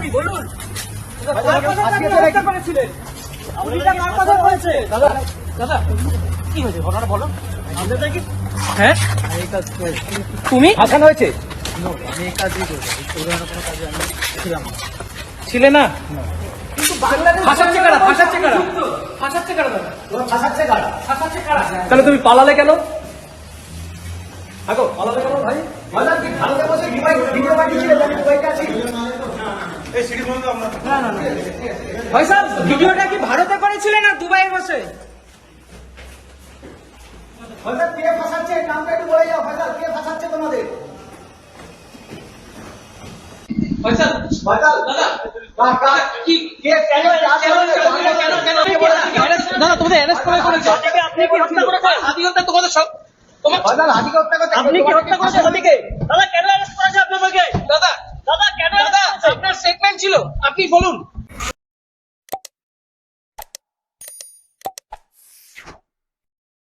আপনি বলুন। দাদা দাদা কি হয়েছে ঘটনাটা বলো। হ্যাঁ তুমি ফাঁসানো হয়েছে? আমি এই কাজই করবো, কোনো কাজে আমি ছিলাম না। ছিলে না? ফাঁসাচ্ছে কারা? ফাঁসাচ্ছে কারা? ফাঁসাচ্ছে কারা দাদা? ফাঁসাচ্ছে কারা? ফাঁসাচ্ছে কারা? তাহলে তুমি পালালে কেন? আগো পালালে কেন ভাই? ভারতে বসে ভিডিও বানিয়েছিলেন, আমি দুবাইতে আছি। ভাই সাহেব ভিডিওটা কি ভারতে করেছিলেন না দুবাইয়ে বসে? কে ফাঁসাচ্ছে নামটা একটু বলে যাও। ভাইসাল কে ফাঁসাচ্ছে তোমাদের? ভাইসাল ভাইসাল দাদা কি কে কেন দাদা তোমাদের অ্যারেস্ট করা হয়েছে? আপনি কি হত্যা করেছেন? হাদি হত্যা তোমাদের সব ভাইসাল হাদি হত্যা করতে আপনি কি হত্যা করেছেন হাদিকে? দাদা কেন অ্যারেস্ট করেছে আপনাদেরকে? দাদা দাদা কেন? দাদা আপনার স্টেটমেন্ট ছিল, আপনি বলুন।